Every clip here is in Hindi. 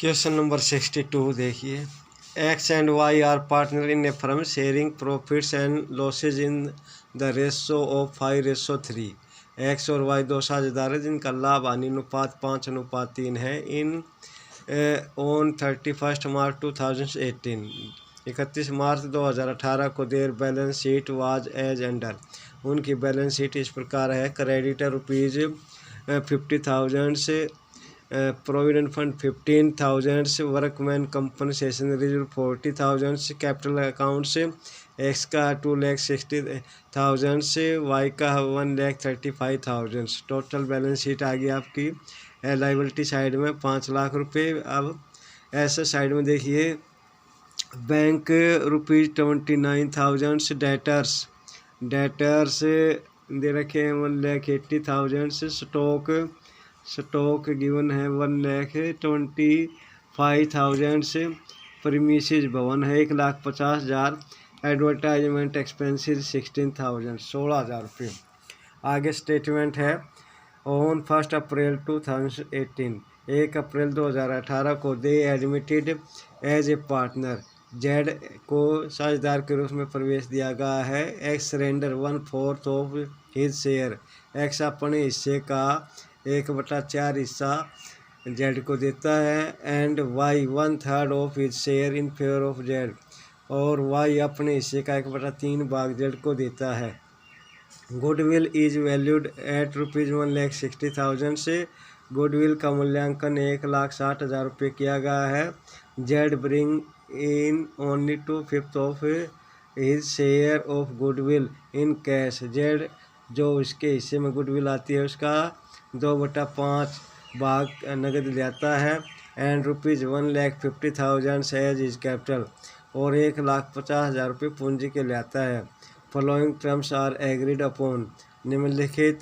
क्वेश्चन नंबर 62 देखिए। X and Y are partner in a firm sharing profits and losses in the ratio of 5:3। X और वाई दो साझेदार हैं जिनका लाभ हानि अनुपात 5:3 है। इन ऑन 31 मार्च 2018, 31 मार्च 2018 को their balance sheet was as under. उनकी बैलेंस शीट इस प्रकार है। क्रेडिटर रुपीज़ 50,000 से, provident fund 15,000, workman compensation reserve 40,000, capital account से एक्स का 2,60,000 से, वाई का 1,35,000। टोटल बैलेंस शीट आ गई आपकी लाइबिलिटी साइड में 5 लाख रुपए। अब ऐसे साइड में देखिए, बैंक रुपीज़ 29,000, डेटर्स दे रखे हैं 1,80,000 से, स्टॉक गिवन है 1,25,000 से, प्रीमिसेस भवन है 1,50,000, एडवर्टाइजमेंट एक्सपेंसेस 16,000, 16,000 रुपये। आगे स्टेटमेंट है। ऑन 1 अप्रैल 2018, 1 अप्रैल 2018 को they admitted as a partner. Z को साझेदार के रूप में प्रवेश दिया गया है। X surrender 1/4 of his share. X अपने हिस्से का 1/4 हिस्सा जेड को देता है। And Y 1/3 of his share in favour of Z. और वाई अपने हिस्से का 1/3 भाग जेड को देता है। Goodwill is valued at rupees 1,60,000 से, गुडविल का मूल्यांकन 1,60,000 रुपये किया गया है। Z bring in only 2/5 of his share of goodwill in cash. Z जो उसके हिस्से में गुडविल आती है उसका 2/5 भाग नगद लेता है। And rupees 1,50,000 as is capital, और 1,50,000 रुपये पूंजी के लाता है। Following terms are agreed upon. निम्नलिखित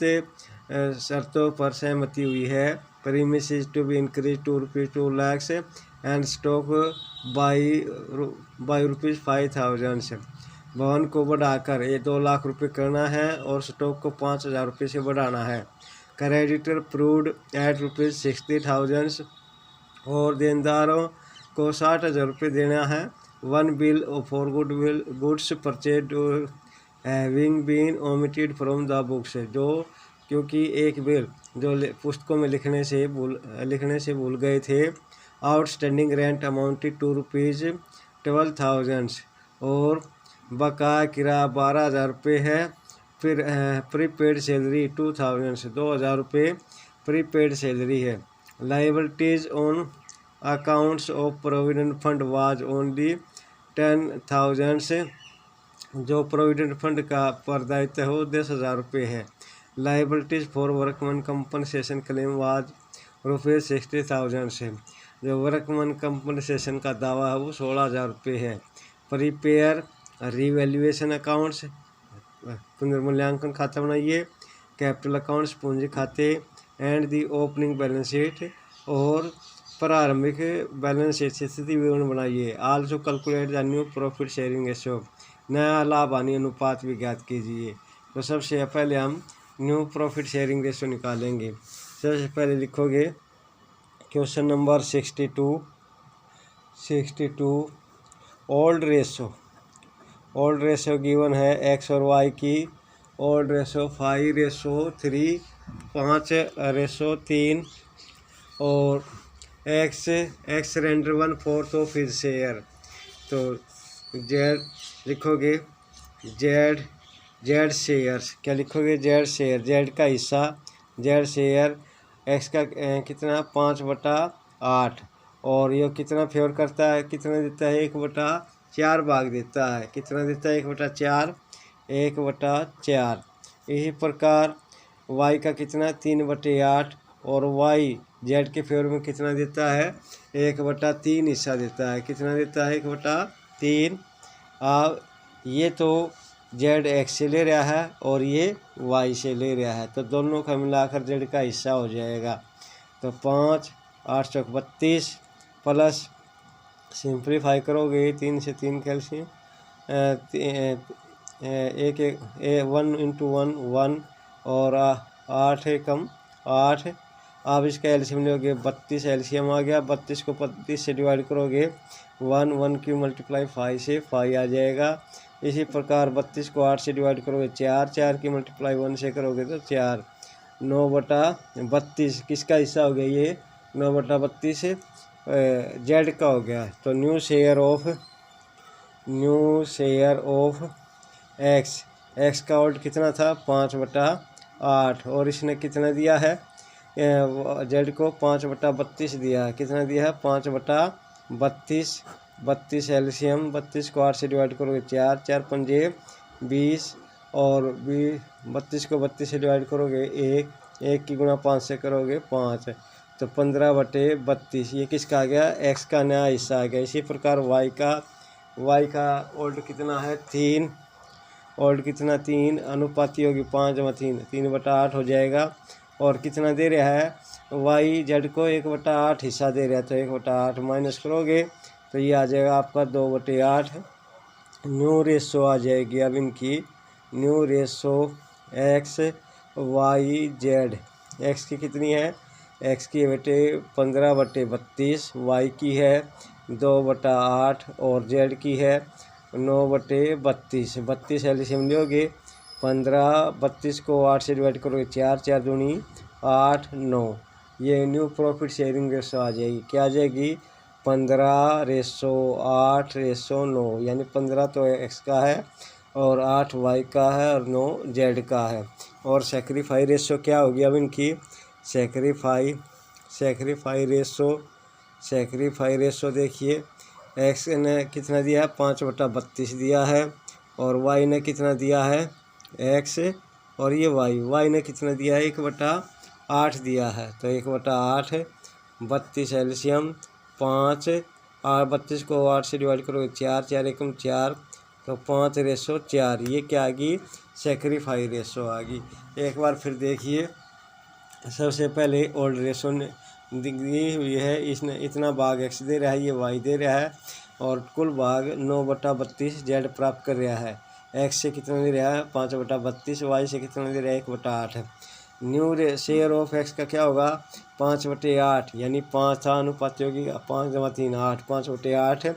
शर्तों पर सहमति हुई है। Premises to be increase to rupees 2 lakh and stock by rupees 5,000 से। भवन को बढ़ाकर ये 2 लाख रुपये करना है और स्टॉक को 5,000 रुपये से बढ़ाना है। क्रेडिटर प्रूव्ड एट रुपीज़ 60,000 और देनदारों को 60,000 रुपये देना है। 1 bill for goods purchase having been omitted from the books. जो क्योंकि एक बिल जो पुस्तकों में लिखने से भूल गए थे। Outstanding rent amounted to rupees 12,000 और बकाया किराया 12,000 रुपये है। फिर प्रीपेड सैलरी 2,000 से 2,000 रुपये प्रीपेड सैलरी है। Liabilities on accounts of provident fund was only 10,000 से, जो प्रोविडेंट फंड का परदायित्व है वो 10,000 रुपये है। Liabilities for workman compensation claim was rupees 60,000 से, जो वर्कमैन कंपनसेशन का दावा है वो 16,000 रुपये है। प्रीपेयर रिवैल्यूएशन अकाउंट्स, पुनर्मूल्यांकन खाता बनाइए। कैपिटल अकाउंट्स, पूंजी खाते। And the opening balance sheet, और प्रारंभिक बैलेंस शीट स्थिति विवरण बनाइए। Also calculate the new profit sharing ratio, नया लाभ हानि अनुपात भी ज्ञात कीजिए। तो सबसे पहले हम न्यू प्रॉफिट शेयरिंग रेशियो निकालेंगे। सबसे पहले लिखोगे question number 62 old ratio given है एक्स और वाई की। ओल्ड रेशो 5:3, 5:3, और x surrender 1/4 of his share. तो जेड लिखोगे जेड शेयर्स, क्या लिखोगे? जेड शेयर, जेड का हिस्सा, जेड शेयर एक्स का कितना 5/8, और ये कितना फेवर करता है, कितना देता है 1/4 भाग देता है। कितना देता है 1/4, 1/4। इसी प्रकार वाई का कितना 3/8, और वाई जेड के फेवर में कितना देता है 1/3 हिस्सा देता है। कितना देता है 1/3। अब ये तो जेड एक्स से ले रहा है और ये वाई से ले रहा है, तो दोनों का मिलाकर जेड का हिस्सा हो जाएगा। तो 5 8 चौक 32 प्लस सिंप्लीफाई करोगे 3 से 3 कैल्शियम 1 1 1 × 1 1, और 8 कम 8 आप इसका एलसीएम लोगे 32 एलसीएम आ गया। 32 को 32 से डिवाइड करोगे 1 की मल्टीप्लाई 5 से 5 आ जाएगा। इसी प्रकार 32 को 8 से डिवाइड करोगे 4 की मल्टीप्लाई 1 से करोगे तो 4। 9/32 किसका हिस्सा हो गया ये? 9/32 जेड का हो गया। तो न्यू शेयर ऑफ एक्स का ऑल्ट कितना था? 5/8। और इसने कितना दिया है? जेड को 5/32 दिया है। कितना दिया है? 5/32। 32 एलसीएम 32 को 8 से डिवाइड करोगे 4 पंजे 20 और 32 को 32 से डिवाइड करोगे 1 की गुणा 5 से करोगे 5। तो 15/32 ये किसका आ गया? एक्स का नया हिस्सा आ गया। इसी प्रकार वाई का ओल्ड कितना है? 3। ओल्ड कितना? 3 अनुपाती होगी 5/3 3/8 हो जाएगा। और कितना दे रहा है? वाई जेड को 1/8 हिस्सा दे रहा है। तो 1/8 माइनस करोगे तो ये आ जाएगा आपका 2/8। न्यू रेशो आ जाएगी अब इनकी। New ratio X Y Z. X की कितनी है? एक्स की बेटे 15/32, वाई की है 2/8 और जेड की है 9/32। 32 एलसीएम लोगे 15। 32 को 8 से डिवाइड करोगे 4 दूनी 8 9। ये न्यू प्रॉफिट शेयरिंग रेशो आ जाएगी। क्या आ जाएगी? 15:8:9 यानी 15 तो एक्स का है और 8 वाई का है और 9 जेड का है। और सेक्रीफाई रेशो क्या होगी अब इनकी? सेक्रीफाई रेशो देखिए, एक्स ने कितना दिया है? 5/32 दिया है। और वाई ने कितना दिया है? एक्स और ये वाई ने कितना दिया है? 1/8 दिया है। तो 1/8 32 एलसीएम 5 और 32 को 8 से डिवाइड करोगे 4 एकम 4 तो 5:4। ये क्या आ गई? सेक्रीफाई रेशो आ गई। एक बार फिर देखिए, सबसे पहले ओल्ड रेशो ने दी हुई है। इसने इतना भाग एक्स दे रहा है, ये वाई दे रहा है और कुल भाग 9/32 जेड प्राप्त कर रहा है। एक्स से कितना दे रहा है? 5/32। वाई से कितना दे रहा है? 1/8 है। न्यू शेयर ऑफ एक्स का क्या होगा? 5/8 यानी 5 था अनुपात होगी 5/3 8 5/8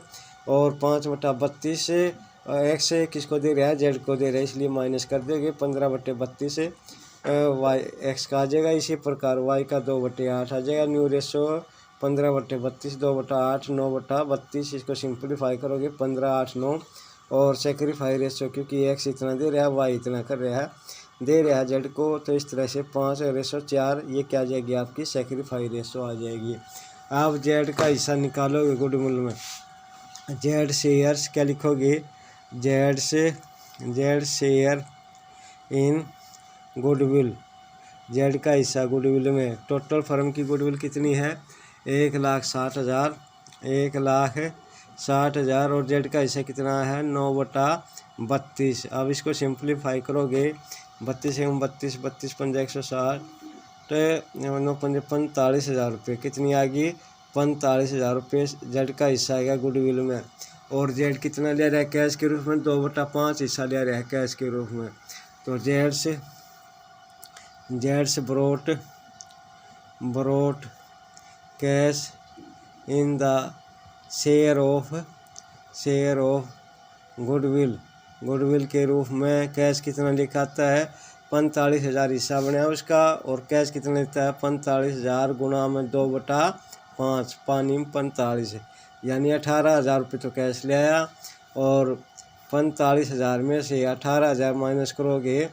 और 5/32 एक्स किसको दे रहा है? जेड को दे रहा है, इसलिए माइनस कर देंगे 15/32 वाई एक्स का आ जाएगा। इसी प्रकार वाई का 2/8 आ जाएगा। New ratio 15/32 2/8 9/32। इसको सिंप्लीफाई करोगे 15 8 9। और सेक्रीफाई रेशो क्योंकि एक्स इतना दे रहा है वाई इतना कर रहा है दे रहा है जेड को, तो इस तरह से 5:4 ये क्या आ जाएगी? आपकी सेक्रीफाई रेशो आ जाएगी। आप जेड का हिस्सा निकालोगे गुडविल में। जेड शेयर्स क्या लिखोगे? Z share in goodwill. Z का हिस्सा गुडविल में। टोटल फर्म की गुडविल कितनी है? 1,60,000 1,60,000 और जेड का हिस्सा कितना है? 9/32। अब इसको सिंप्लीफाई करोगे 32 एवं 32 32 पंजा 160 9 पंजे 45,000 रुपये। कितनी आ गई? 45,000 रुपये जेड का हिस्सा आएगा गुडविल में। और जेड कितना ले रहा है कैश के रूप में? 2/5 हिस्सा ले रहा है कैश के रूप में। तो जेड से brought cash in the share of goodwill के रूप में। कैश कितना लिखाता है? 45,000 हिस्सा बना है उसका और कैश कितना लेता है? 45,000 गुणा में 2/5 पानी में 45 यानी 18,000 रुपये तो कैश ले आया। और 45,000 में से 18,000 माइनस करोगे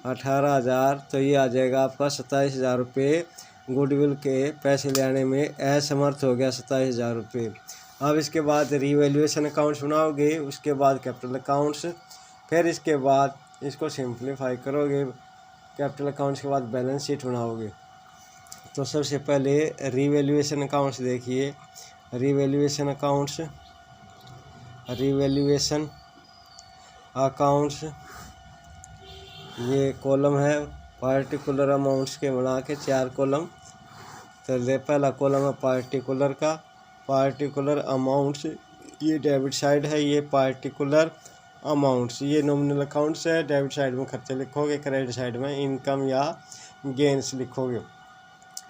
18,000 तो ये आ जाएगा आपका 27,000 रुपये। गुडविल के पैसे लेने में असमर्थ हो गया 27,000 रुपये। अब इसके बाद रीवैल्यूएशन अकाउंट्स बनाओगे, उसके बाद कैपिटल अकाउंट्स, फिर इसके बाद इसको सिंप्लीफाई करोगे। कैपिटल अकाउंट्स के बाद बैलेंस शीट बनाओगे। तो सबसे पहले रीवैल्यूएशन अकाउंट्स देखिए। रीवैल्यूएशन अकाउंट्स ये कॉलम है पार्टिकुलर अमाउंट्स के बना के 4 कॉलम। तो पहला कॉलम है पार्टिकुलर अमाउंट्स, ये डेबिट साइड है। ये पार्टिकुलर अमाउंट्स ये नॉमिनल अकाउंट्स है। डेबिट साइड में खर्चे लिखोगे, क्रेडिट साइड में इनकम या गेंस लिखोगे।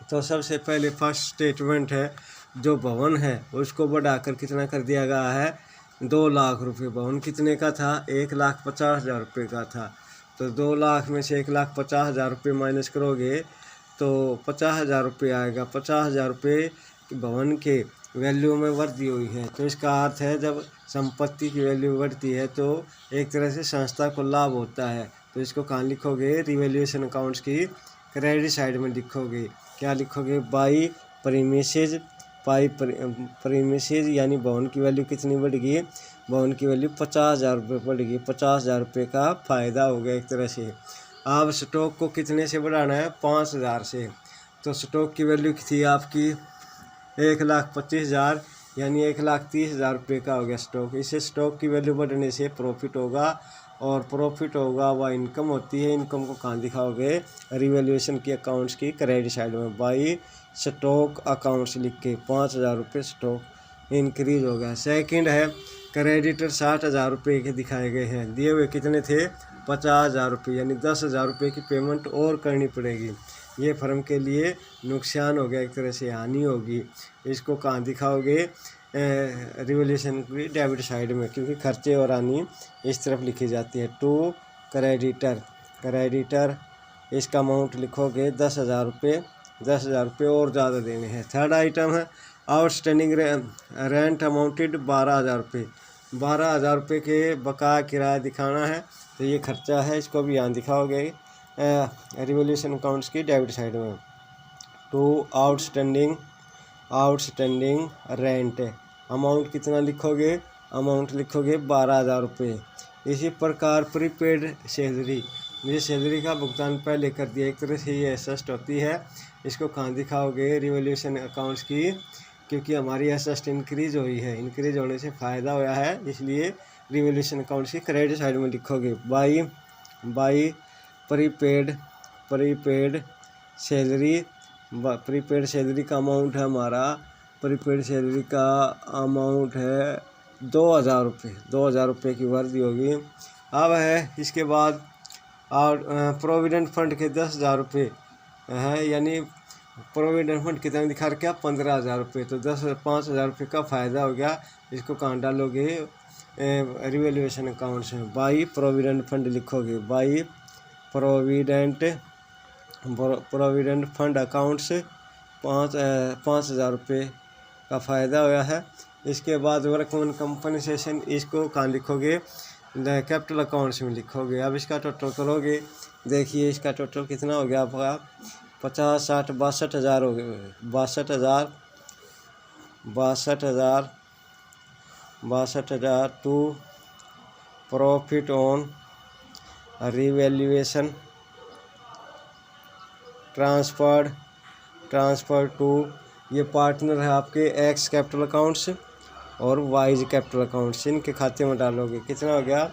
तो सबसे पहले फर्स्ट स्टेटमेंट है, जो भवन है उसको बढ़ाकर कितना कर दिया गया है, 2 लाख रुपये। भवन कितने का था, 1,50,000 रुपये का था। तो 2 लाख में से 1,50,000 रुपये माइनस करोगे तो 50,000 रुपये आएगा। 50,000 रुपये भवन के वैल्यू में वृद्धि हुई है। तो इसका अर्थ है जब संपत्ति की वैल्यू बढ़ती है तो एक तरह से संस्था को लाभ होता है। तो इसको कहाँ लिखोगे, रिवैल्यूएशन अकाउंट्स की क्रेडिट साइड में लिखोगे। क्या लिखोगे, बाई प्रीमिसेस, प्रीमिसेस यानी भवन की वैल्यू कितनी बढ़ गई, भवन की वैल्यू 50,000 रुपये बढ़ गई। 50,000 रुपये का फ़ायदा हो गया एक तरह से। अब स्टॉक को कितने से बढ़ाना है, 5,000 से। तो स्टॉक की वैल्यू थी आपकी 1,25,000 यानी 1,30,000 रुपये का हो गया स्टॉक। इससे स्टॉक की वैल्यू बढ़ने से प्रॉफिट होगा, और प्रॉफिट होगा वह इनकम होती है। इनकम को कहाँ दिखाओगे, रिवैल्यूएशन की अकाउंट्स की क्रेडिट साइड में बाई स्टॉक अकाउंट्स लिख के 5,000 रुपये स्टॉक इंक्रीज हो गया। सेकंड है, क्रेडिटर 60,000 रुपये के दिखाए गए हैं, दिए हुए कितने थे, 50,000 रुपये, यानी 10,000 रुपये की पेमेंट और करनी पड़ेगी। ये फर्म के लिए नुकसान हो गया, एक तरह से हानि होगी। इसको कहाँ दिखाओगे, रिवैल्यूएशन की डेबिट साइड में, क्योंकि खर्चे और हानि इस तरफ लिखी जाती है। टू क्रेडिटर, क्रेडिटर इसका अमाउंट लिखोगे 10,000 रुपये, 10,000 रुपये और ज़्यादा देने हैं। थर्ड आइटम है, आउटस्टैंडिंग रेंट अमाउंटेड 12,000 रुपये, 12,000 रुपये के बकाया किराया दिखाना है। तो ये खर्चा है, इसको भी यहाँ दिखाओगे रिवैल्यूएशन अकाउंट्स की डेबिट साइड में। टू आउटस्टैंडिंग रेंट अमाउंट कितना लिखोगे, अमाउंट लिखोगे 12,000 रुपये। इसी प्रकार प्रीपेड सैलरी, ये सैलरी का भुगतान पहले कर दिया, एक तरह से ये एसेस्ट होती है। इसको कहाँ दिखाओगे, रिवैल्यूएशन अकाउंट्स की, क्योंकि हमारी एसेस्ट इंक्रीज हुई है, इंक्रीज होने से फ़ायदा हुआ है, इसलिए रिवैल्यूएशन अकाउंट्स की क्रेडिट साइड में लिखोगे by prepaid salary. Prepaid salary का अमाउंट है हमारा, प्रीपेड सैलरी का अमाउंट है 2,000 रुपये, 2,000 रुपये की वृद्धि होगी। अब है इसके बाद और प्रोविडेंट फंड के 10,000 रुपये हैं, यानी प्रोविडेंट फंड कितना दिखा रखा, 15,000 रुपये। तो 5,000 रुपये का फ़ायदा हो गया। इसको कहाँ डालोगे, रिवैल्यूएशन अकाउंट्स में बाई प्रोविडेंट फंड लिखोगे, बाई प्रोविडेंट फंड अकाउंट्स 5,000 रुपये का फ़ायदा हुआ है। इसके बाद वर्कमैन कंपनसेशन, इसको कहाँ लिखोगे, कैपिटल अकाउंट्स में लिखोगे। अब इसका टोटल करोगे, देखिए इसका टोटल कितना हो गया आपका, 50, 60, 62,000 हो गए, 62,000 to profit on revaluation transfer to, ये पार्टनर है आपके एक्स कैपिटल अकाउंट्स और वाइज कैपिटल अकाउंट्स, इनके खाते में डालोगे। कितना हो गया,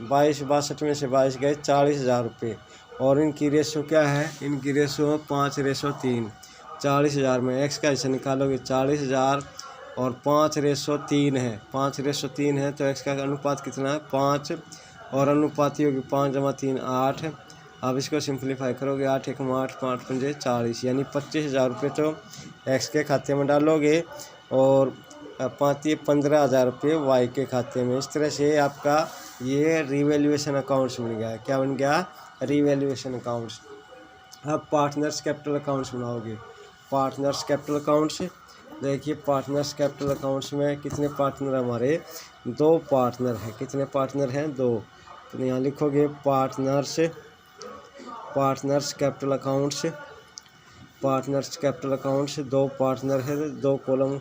62 में से 22 गए 40,000 रुपये। और इनकी रेशो क्या है, इनकी रेशो 5:3। 40,000 में एक्स का हिस्सा निकालोगे 40,000 और 5:3 है, 5:3 है, तो एक्स का अनुपात कितना है, 5, और अनुपाती होगी 5 + 3 8। अब इसको सिंप्लीफाई करोगे, 8 × 8 5 × 40, यानी 25,000 रुपये तो एक्स के खाते में डालोगे और 15,000 रुपये वाई के खाते में। इस तरह से आपका ये रिवैल्यूएशन अकाउंट्स बन गया। क्या बन गया, रिवैल्यूएशन अकाउंट्स। अब पार्टनर्स कैपिटल अकाउंट्स बनाओगे, पार्टनर्स कैपिटल अकाउंट्स। देखिए पार्टनर्स कैपिटल अकाउंट्स में कितने पार्टनर हमारे, 2 पार्टनर हैं। कितने पार्टनर हैं, 2। तो यहाँ लिखोगे पार्टनर्स कैपिटल अकाउंट्स, 2 पार्टनर है, 2 कॉलम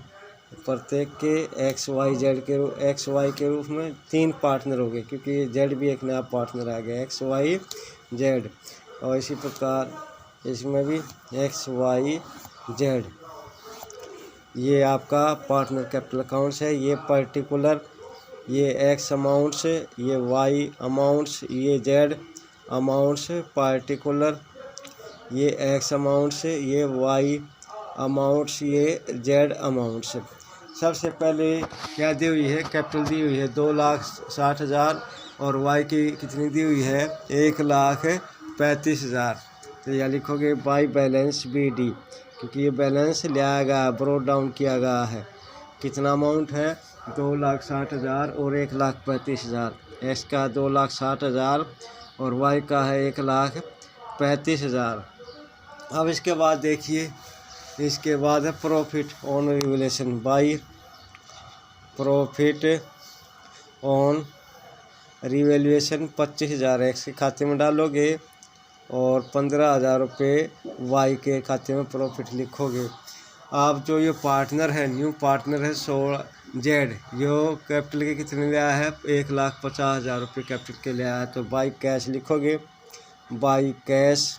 प्रत्येक के एक्स वाई के रूप में 3 पार्टनर हो गए, क्योंकि जेड भी एक नया पार्टनर आ गया, एक्स वाई जेड। और इसी प्रकार इसमें भी एक्स वाई जेड, ये आपका पार्टनर कैपिटल अकाउंट्स है। ये पर्टिकुलर, ये एक्स अमाउंट्स, ये वाई अमाउंट्स, ये जेड अमाउंट्स, पार्टिकुलर, ये एक्स अमाउंट्स, ये वाई अमाउंट्स, ये जेड अमाउंट्स। सबसे पहले क्या दी हुई है, कैपिटल दी हुई है 2,60,000 और वाई की कितनी दी हुई है, 1,35,000। तो यह लिखोगे बाई बैलेंस बी डी, क्योंकि ये बैलेंस लिया गया, ब्रोड डाउन किया गया है। कितना अमाउंट है? 2,60,000 और 1,35,000। एक्स का 2,60,000 और वाई का है 1,35,000। अब इसके बाद देखिए, इसके बाद है profit on revaluation. By profit on revaluation 25,000 x के खाते में डालोगे और 15,000 रुपये वाई के खाते में प्रॉफिट लिखोगे। आप जो ये पार्टनर है, न्यू पार्टनर है 16 जेड, यो कैपिटल के कितने लिया है? 1,50,000 रुपये कैपिटल के लिया है। तो बाई कैश लिखोगे, बाई कैश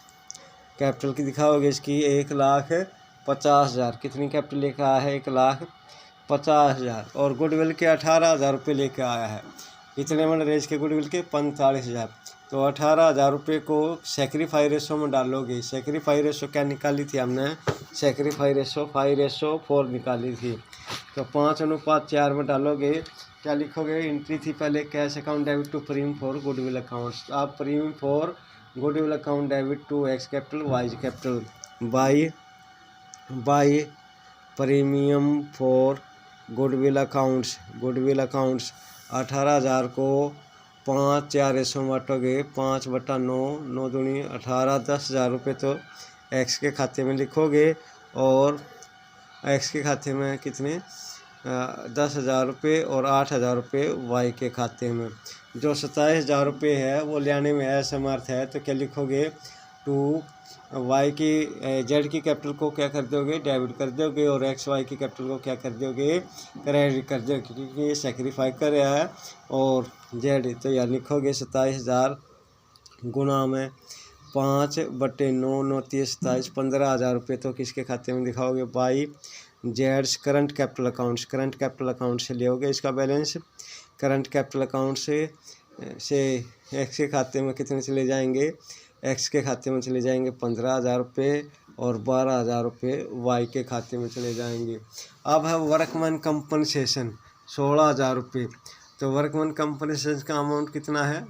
कैपिटल की दिखाओगे इसकी 1,50,000। कितनी कैपिटल लेकर आया है? 1,50,000। और गुडविल के 18,000 रुपये लेकर आया है। कितने में रेज के गुडविल के? 45,000। तो 18,000 रुपये को सेक्रीफाई रेशो में डालोगे। सेक्रीफाई रेशो क्या निकाली थी हमने? सेक्रीफाई रेशो 5:4 निकाली थी। तो 5:4 में डालोगे, क्या लिखोगे? एंट्री थी पहले cash account debit to premium for goodwill accounts. आप premium for goodwill account debit to X capital Y capital by premium for goodwill accounts. Goodwill accounts 18,000 को 5/4 रेशो में बांटोगे, 5/9, 9 दूनी 18, 10,000 रुपये तो एक्स के खाते में लिखोगे और एक्स के खाते में कितने? 10,000 रुपये और 8,000 रुपये वाई के खाते में। जो 27,000 रुपये है वो लेने में असमर्थ है, तो क्या लिखोगे? टू वाई की जेड की कैपिटल को क्या कर दोगे? डेबिट कर दोगे और एक्स वाई की कैपिटल को क्या कर दोगे? क्रेडिट कर दोगे, क्योंकि ये सेक्रीफाई कर रहा है। और जेड तो यार लिखोगे 27,000 गुना में 5/9, 9 30 27, 15,000 रुपये तो किसके खाते में दिखाओगे? बाई जेड्स current capital accounts. Current capital account से लियोगे इसका बैलेंस। करंट कैपिटल अकाउंट से एक्स के खाते में कितने चले जाएंगे? एक्स के खाते में चले जाएंगे 15,000 रुपये और 12,000 रुपये वाई के खाते में चले जाएंगे। अब है वर्कमैन कंपनसेशन 16,000 रुपये। तो वर्कमैन कंपनसेशन का अमाउंट कितना है?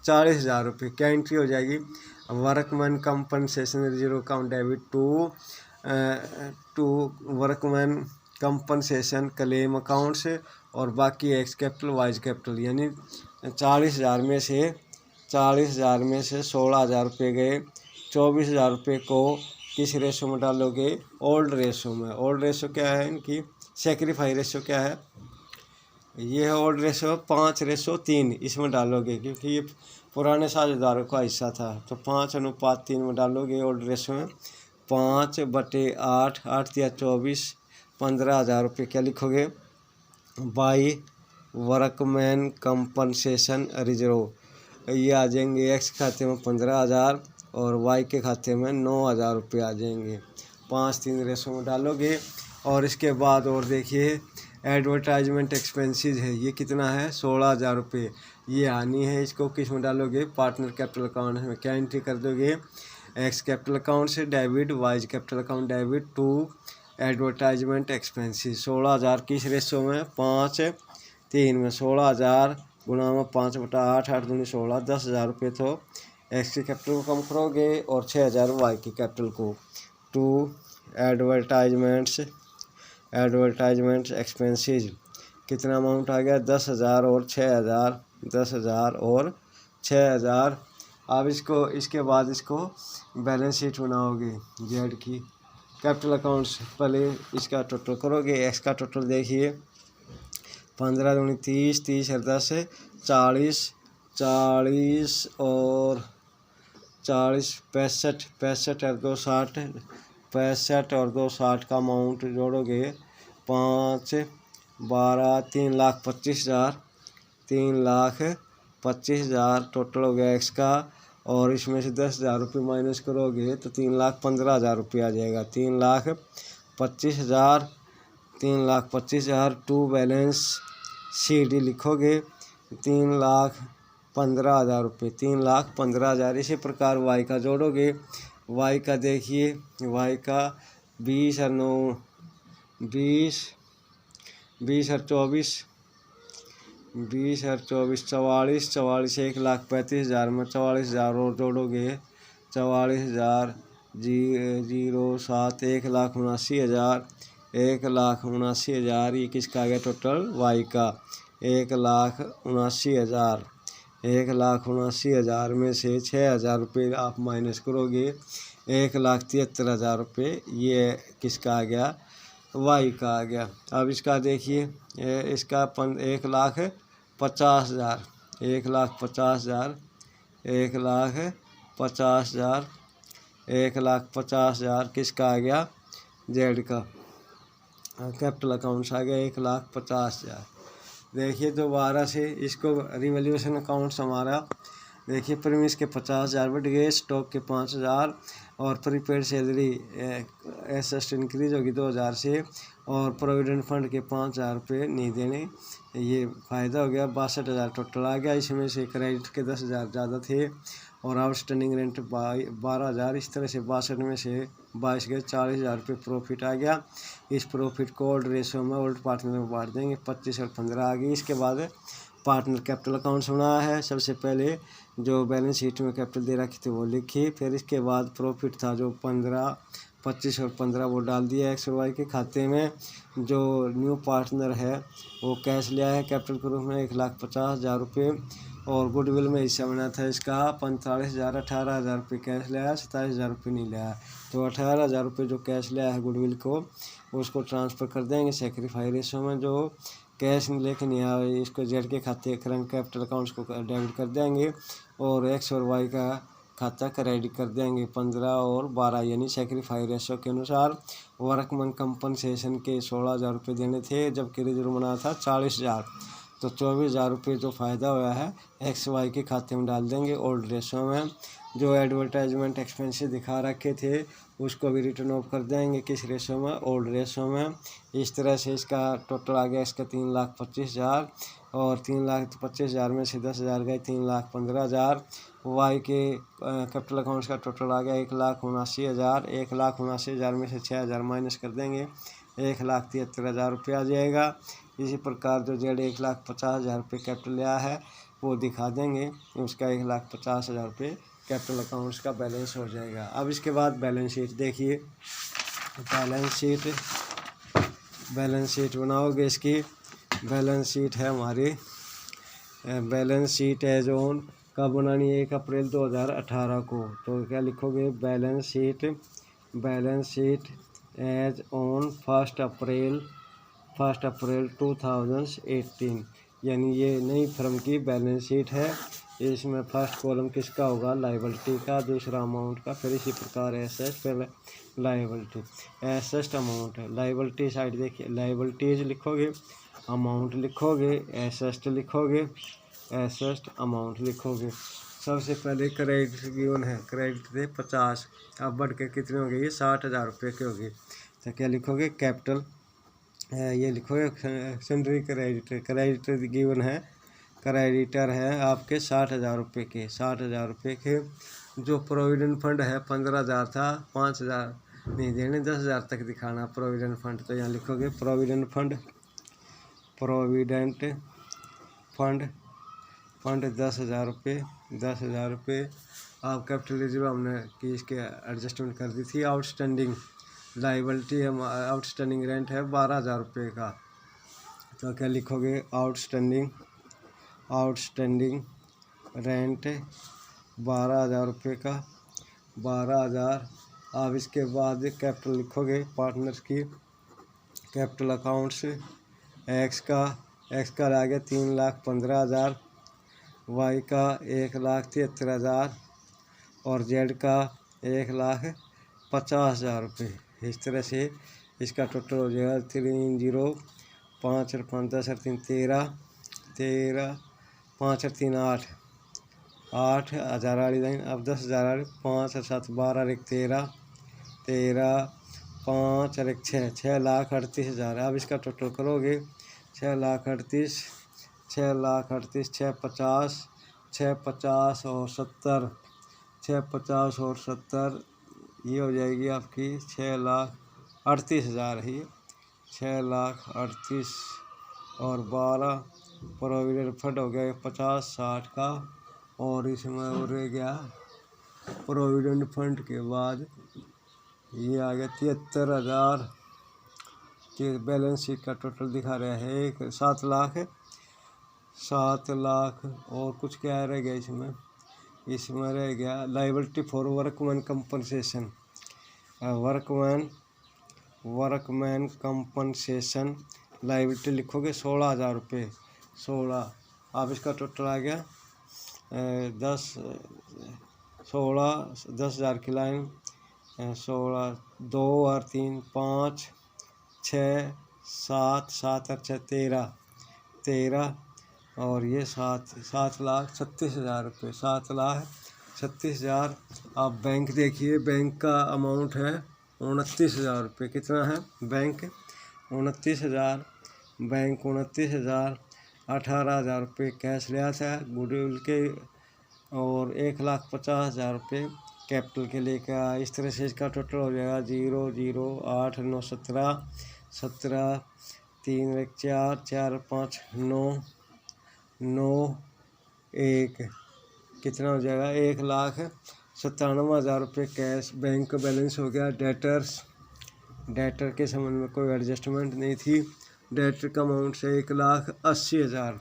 40,000 रुपये। क्या एंट्री हो जाएगी? Workman compensation reserve account debit to workman compensation claim account से और बाकी एक्स कैपिटल वाइज कैपिटल, यानी 40,000 में से 16,000 रुपये गए। 24,000 रुपये को किस रेशो में डालोगे? ओल्ड रेशो में। ओल्ड रेशो क्या है इनकी? सेक्रीफाई रेशो क्या है? ये है ओल्ड रेशो 5:3, इसमें डालोगे, क्योंकि ये पुराने साझेदारों का हिस्सा था। तो 5:3 में डालोगे ओल्ड रेशो में। 5/8, 8 या 24, 15,000 रुपये क्या लिखोगे? By workman compensation reserve. ये आ जाएंगे एक्स खाते में 15,000 और वाई के खाते में 9,000 रुपये आ जाएंगे। 5:3 रेशो में डालोगे। और इसके बाद और देखिए, एडवर्टाइजमेंट एक्सपेंसेस है, ये कितना है? 16,000 रुपये। ये आनी है, इसको किस में डालोगे? पार्टनर कैपिटल अकाउंट में। क्या एंट्री कर दोगे? एक्स कैपिटल अकाउंट से debit, Y capital account debit to advertisement expenses. 16,000 किस रेशो में? 5:3 में। 16,000 गुणा में 5/8, 8 दूनी 16, 10,000 रुपये तो एक्स की कैपिटल को कम करोगे और 6,000 वाई की कैपिटल को। टू एडवर्टाइजमेंट्स एक्सपेंसेस कितना अमाउंट आ गया? 10,000 और 6,000, 10,000 और 6,000। अब इसके बाद इसको बैलेंस शीट बनाओगे जेड की कैपिटल अकाउंट्स। पहले इसका टोटल करोगे। एक्स का टोटल देखिए, 15 दूनी 30, 30 और 10 40, 40 और 40 65, 65 और 2 60, 65 और 2 60 का अमाउंट जोड़ोगे। 5 12 3,25,000, 3,25,000 टोटल हो गया एक्स का। और इसमें से 10,000 रुपये माइनस करोगे तो 3,15,000 रुपये आ जाएगा। 3,25,000, 3,25,000 टू बैलेंस शीट लिखोगे। 3,15,000 रुपये, 3,15,000। इसी प्रकार वाई का जोड़ोगे। वाई का देखिए, वाई का 20 और 9 20, 20 और 24, 20 और 24 44, 44 1,35,000 में 44,000 और जोड़ोगे। 44,007 1,79,000 1,79,000 ये किसका आ गया टोटल वाई का। 1,79,000 1,79,000 में से 6,000 रुपये आप माइनस करोगे 1,73,000 रुपये ये किसका आ गया वाई का आ गया। अब इसका देखिए इसका 1,50,000 1,50,000 1,50,000 1,50,000 किसका आ गया जेड का कैपिटल अकाउंट्स आ गया 1,50,000। देखिए दोबारा से इसको रिवैल्यूएशन अकाउंट्स हमारा देखिए प्रीमियस के 50,000 बढ़ गए, स्टॉक के 5,000 और प्रीपेड सैलरी एसेट इंक्रीज होगी 2,000 से और प्रोविडेंट फंड के 5,000 रुपये नहीं देने ये फ़ायदा हो गया 62,000 टोटल आ गया। इसमें से क्रेडिट के 10,000 ज़्यादा थे और आउटस्टैंडिंग रेंट 12,000 इस तरह से 62 में से 22 गए 40,000 रुपये प्रॉफिट आ गया। इस प्रॉफिट को ओल्ड रेशो में ओल्ड पार्टनर में बांट देंगे 25 और 15 आ गई। इसके बाद पार्टनर कैपिटल अकाउंट्स बनाया है। सबसे पहले जो बैलेंस शीट में कैपिटल दे रखी थी वो लिखी, फिर इसके बाद प्रॉफिट था जो 15 25 और 15 वो डाल दिया एक्स और वाई के खाते में। जो न्यू पार्टनर है वो कैश लिया है कैपिटल के रूप में 1,50,000 रुपये और गुडविल में हिस्सा बना था इसका 45,000 18,000 रुपये कैश लिया है 27,000 रुपये नहीं लिया है। तो 18,000 रुपये जो कैश लिया है गुडविल को उसको ट्रांसफ़र कर देंगे सेक्रीफाई रेशो में। जो कैश लेके नहीं आया इसको जेड के खाते करंट कैपिटल अकाउंट्स को डेबिट कर देंगे और एक्स और वाई का खाता क्रेडिट कर देंगे 15 और 12 यानी सेक्रीफाई रेशो के अनुसार। वर्कमैन कंपनसेशन के 16,000 रुपये देने थे जबकि रिजर्व बना था 40,000 तो 24,000 रुपये जो फ़ायदा हुआ है एक्स वाई के खाते में डाल देंगे ओल्ड रेशो में। जो एडवर्टाइजमेंट एक्सपेंसेस दिखा रखे थे उसको भी रिटर्न ऑफ कर देंगे किस रेशो में ओल्ड रेशो में। इस तरह से इसका टोटल आ गया इसका 3,25,000 और 3,25,000 में से 10,000 गए 3,15,000। वाई के कैपिटल अकाउंट्स का टोटल आ गया 1,79,000 1,79,000 में से 6,000 माइनस कर देंगे 1,73,000 रुपये आ जाएगा। इसी प्रकार जो जेड 1,50,000 रुपये कैपिटल लिया है वो दिखा देंगे उसका 1,50,000 रुपये कैपिटल अकाउंट्स का बैलेंस हो जाएगा। अब इसके बाद बैलेंस शीट देखिए बैलेंस शीट बनाओगे इसकी बैलेंस शीट है हमारी बैलेंस शीट एज ऑन कब बनानी है 1 अप्रैल 2018 को। तो क्या लिखोगे बैलेंस शीट एज ऑन 1 अप्रैल 2018 यानी ये नई फर्म की बैलेंस शीट है। इसमें फर्स्ट कॉलम किसका होगा लायबिलिटी का, दूसरा अमाउंट का, फिर इसी प्रकार एसेट फिर लायबिलिटी। एसेट अमाउंट है लायबिलिटी साइड देखिए लायबिलिटीज लिखोगे अमाउंट लिखोगे एसेट लिखोगे एसेट अमाउंट लिखोगे। सबसे पहले क्रेडिट गिवन है क्रेडिट थे 50 अब बढ़ के कितने हो गए ये 60,000 रुपये के हो गए। तो क्या लिखोगे कैपिटल ये लिखोगे सन्ड्री क्रेडिटर गिवन है क्रेडिटर है आपके 60,000 रुपये के 60,000 रुपये के। जो प्रोविडेंट फंड है 15,000 था 5,000 नहीं देने 10,000 तक दिखाना प्रोविडेंट फंड। तो यहाँ लिखोगे प्रोविडेंट फंड 10,000 रुपये 10,000 रुपये। आप कैपिटल रिजर्व हमने कि इसके एडजस्टमेंट कर दी थी। आउटस्टैंडिंग लायबिलिटी आउटस्टैंडिंग रेंट है 12,000 रुपये का। तो क्या लिखोगे आउटस्टैंडिंग रेंट 12,000 रुपये का 12,000। अब इसके बाद कैपिटल लिखोगे पार्टनर्स की कैपिटल अकाउंट्स एक्स का आ गया 3,15,000 वाई का 1,73,000 और जेड का 1,50,000 रुपये। इस तरह से इसका टोटल हो जाएगा 30 5 और 5 10 और 3 13 5 और 3 8,000 वाली लाइन। अब 10,000 5 और 7 12 और 1 13 5 और 1 6,38,000। अब इसका टोटल करोगे 6,38,000 6,50 और 70 6,50 और 70 ये हो जाएगी आपकी 6,38,000 ही 6,38,000 और 12 प्रोविडेंट फंड हो गया 50 60 का और इसमें हो रह गया प्रोविडेंट फंड के बाद ये आ गया 73,000। बैलेंस शीट का टोटल दिखा रहा है 7 लाख और कुछ क्या रह गया इसमें रह गया liability for workman compensation. Workman compensation liability लिखोगे 16,000 रुपये। 16 अब इसका टोटल आ गया 10,000 की लाइन 16 2 और 3 5 6 7 7 और 6 13 और ये 7,36,000 रुपये। 7,36,000। आप बैंक देखिए, बैंक का अमाउंट है 29,000 रुपये। कितना है बैंक? 29,000। बैंक 29,000। 18,000 रुपये कैश लिया था गुडविल के और 1,50,000 रुपये कैपिटल के लेकर। इस तरह से इसका टोटल हो जाएगा 0 0 8 9 17 17 3 1 4 4 5 9 9 1 कितना हो जाएगा 1,97,000 रुपये कैश। बैंक का बैलेंस हो गया। डेटर के संबंध में कोई एडजस्टमेंट नहीं थी। डेटर का अमाउंट से 1,80,000।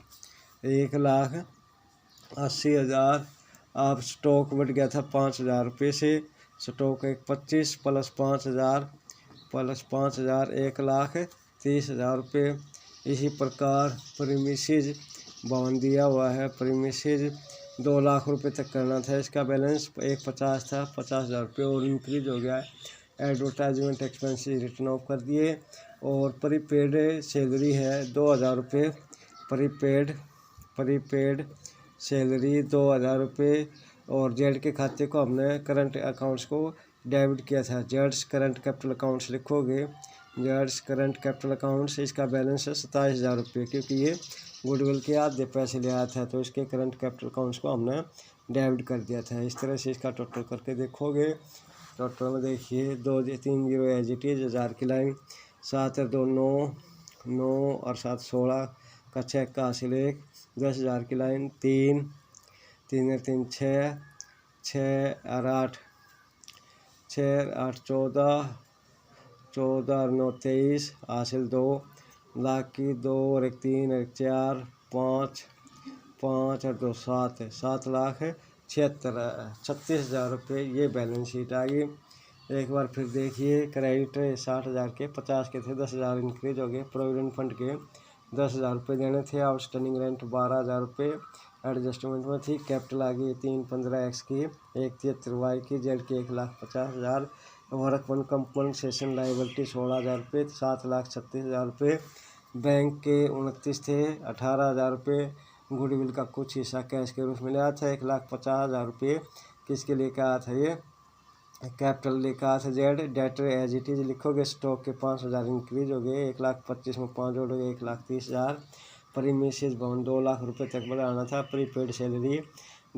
1,80,000। अब स्टॉक बढ़ गया था 5,000 रुपये से। स्टॉक 1,25 प्लस 5,000 1,30,000 रुपये। इसी प्रकार प्रीमिसेस भवन दिया हुआ है। प्रीमिसेस 2 लाख रुपये तक करना था। इसका बैलेंस 1,50 था। 50,000 रुपये और इंक्रीज हो गया। एडवर्टाइजमेंट एक्सपेंसेस रिटर्न ऑफ कर दिए। और प्रीपेड सैलरी है 2,000 रुपये। प्रीपेड सैलरी 2,000 रुपये। और जेड के खाते को हमने करंट अकाउंट्स को डेबिट किया था। जेड्स करंट कैपिटल अकाउंट्स लिखोगे। जेड्स करंट कैपिटल अकाउंट्स इसका बैलेंस है 27,000 रुपये, क्योंकि ये गुडविल के आधे पैसे ले आया था तो इसके करंट कैपिटल अकाउंट्स को हमने डेबिट कर दिया था। इस तरह से इसका टोटल करके देखोगे। टोटल में देखिए 2 3 0 एज इट इज 1000 की लाइन 7 और 2 9 9 और 7 16 का चेक का हासिल 1 10,000 की लाइन 3 3 और 3 6 6 और 8 6 8 14 14 और 9 23 हासिल 2 लाख की 2 और 1 3 और 1 4 5 5 और 2 7 7,36,000 रुपये ये बैलेंस शीट आ गई। एक बार फिर देखिए क्रेडिट 60,000 के 50 के थे 10,000 इंक्रीज हो गए। प्रोविडेंट फंड के 10,000 रुपये देने थे। आउटस्टैंडिंग रेंट 12,000 रुपये एडजस्टमेंट में थी। कैपिटल आ गई 315 एक्स की 173 वाई की जेड की 1,50,000। वर्कमैन कंपनसेशन लाइबिलिटी 16,000 रुपये 7,36,000 रुपये। बैंक के 29 थे 18,000 रुपये। गुडविल का कुछ हिस्सा कैश के रूप में लिया था 1,50,000 रुपये। किसके लेकर आया था ये? कैपिटल लेकर आया था Z. Debtor as it is लिखोगे। स्टॉक के 5,000 इंक्रीज हो गए। 1,25,000 में 5 जोड़ हो गए 1,30,000। प्रीमिसेस भवन 2 लाख रुपये तक बढ़ाना था। प्रीपेड सैलरी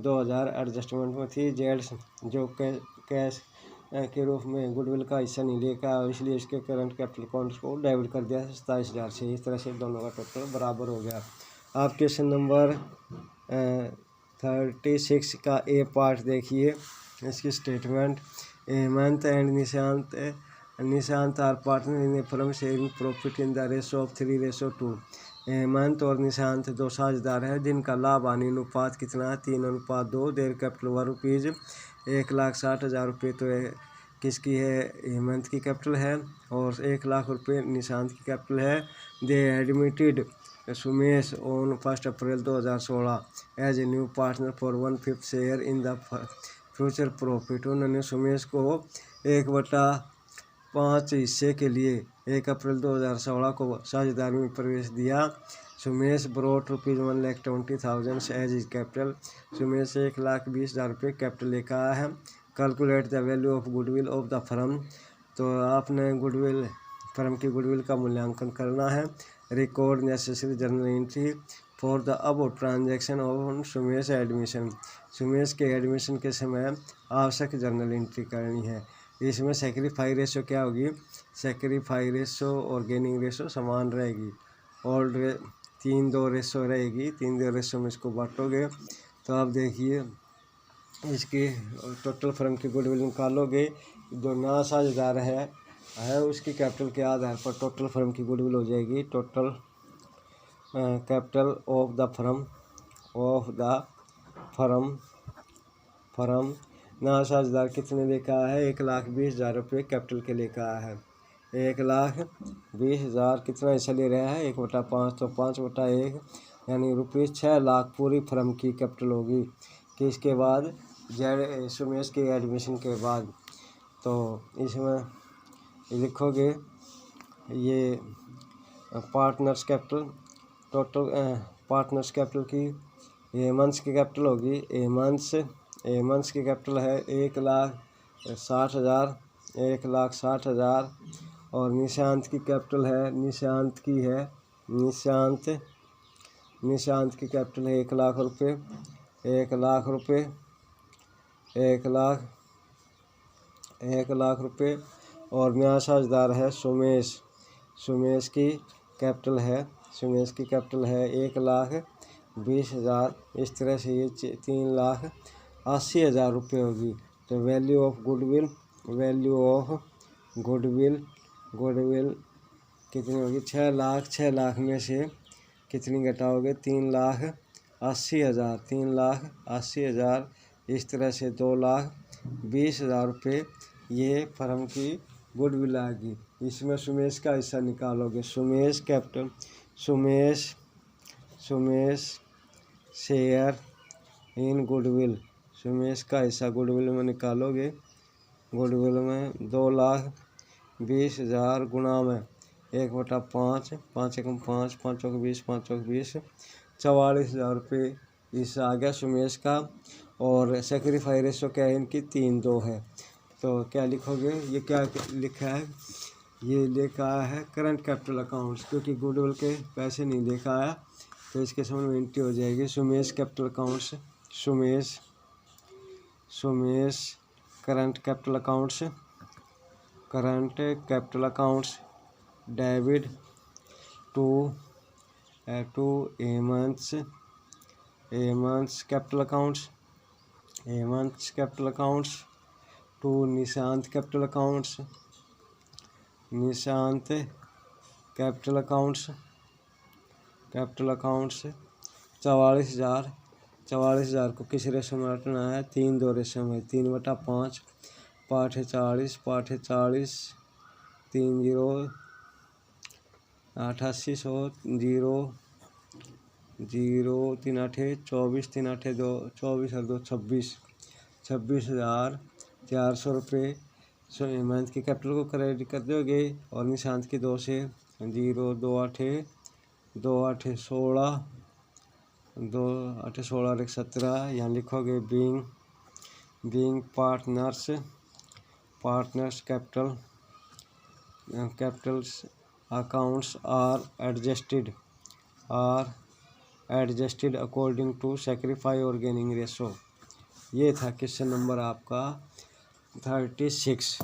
2,000 एडजस्टमेंट में थी। जेड जो कैश के रूप में गुडविल का हिस्सा नहीं लेकर इसलिए इसके करंट कैपिटल अकाउंट्स को डेबिट कर दिया 27,000 से। इस तरह से दोनों का टोटल बराबर हो गया। आप क्वेश्चन नंबर 36 का ए पार्ट देखिए। इसकी statement Hemant and Nishant are partner in a firm sharing profit in the ratio of 3:2। Hemant और निशांत 2 साझेदार हैं जिनका लाभ हानि अनुपात कितना है? 3:2। देयर कैपिटल व रुपीज़ 1,60,000 रुपये तो किसकी है? हेमंत की कैपिटल है और 1,00,000 रुपये निशांत की कैपिटल है। They admitted Sumesh on 1 April 2016 as a new partner for 1/5 share in the future profit. उन्होंने सुमेश को 1/5 हिस्से के लिए 1 अप्रैल 2016 को साझेदारी में प्रवेश दिया। Sumesh brought ₹1,20,000 as is capital. Sumesh 1,20,000 रुपये कैपिटल लेकर आया है। Calculate the value of goodwill of the firm. तो आपने फर्म की गुडविल का मूल्यांकन करना है। Record necessary journal entry for the above transaction on Sumesh admission. Sumesh के एडमिशन के समय आवश्यक जर्नल एंट्री करनी है। इसमें सेक्रीफाई रेशो क्या होगी? सेक्रीफाई रेशो और गेनिंग रेशो समान रहेगी। और 3-2 रेशो रहेगी। 3-2 रेशो में इसको बांटोगे तो आप देखिए इसकी टोटल फर्म की गुडविल निकालोगे, जो 49,000 है उसकी कैपिटल के आधार पर टोटल फर्म की गुडविल हो जाएगी। Total capital of the firm 49,000 कितने लेकर आया है? 1,20,000 रुपये कैपिटल के लेकर आया है। 1,20,000 कितना हिस्सा ले रहा है? 1/5, तो 5/1 यानी रुपये 6 लाख पूरी फर्म की कैपिटल होगी। कि इसके बाद सुमेश के एडमिशन के बाद, तो इसमें लिखोगे ये partners capital, total partners capital की एमंस की कैपिटल होगी। एमंस की कैपिटल है 1,60,000, 1,60,000। और निशांत की कैपिटल है, निशांत की कैपिटल है 1,00,000 रुपये, 1,00,000 रुपये, 1,00,000 रुपये। और 49,000 है सुमेश की कैपिटल है, 1,20,000। इस तरह से ये 3,80,000 रुपये होगी। तो वैल्यू ऑफ गुडविल कितनी होगी? 6 लाख में से कितनी घटाओगे? 3,80,000। इस तरह से 2,20,000 रुपये ये फर्म की गुडविल आएगी। इसमें सुमेश का हिस्सा निकालोगे। Sumesh share in goodwill, Sumesh का हिस्सा गुडविल में निकालोगे। गुडविल में 2,20,000 गुणा में 1/5, 5 एकम 5, 5 चौक 20, 5 चौक 20, 44,000 रुपये हिस्सा आ गया सुमेश का। और सेक्रीफाई रेशो क्या है इनकी? 3:2 है। तो क्या लिखोगे? ये क्या लिखा है? ये लिखा है करंट कैपिटल अकाउंट्स, क्योंकि गुडविल के पैसे नहीं देखा आया तो इसके समझ में एंट्री हो जाएगी। Sumesh capital accounts, Sumesh current capital accounts debit to एमंस capital accounts to Nishant capital accounts 44,000 को किस रेशो में रखना है? 3:2 रेशो में। 3/5, 5 है 40, 3 0 8800, 0 3 8 24, 3 8 2 24 और 2 26,400 रुपये हेमंत की कैपिटल को क्रेडिट कर दोगे। और निशांत की 2 से 0 2 8 16 2 8 16 और 17। यहाँ लिखोगे being partners capitals accounts are adjusted according to sacrifice और गेनिंग रेशो। ये था क्वेश्चन नंबर आपका 36।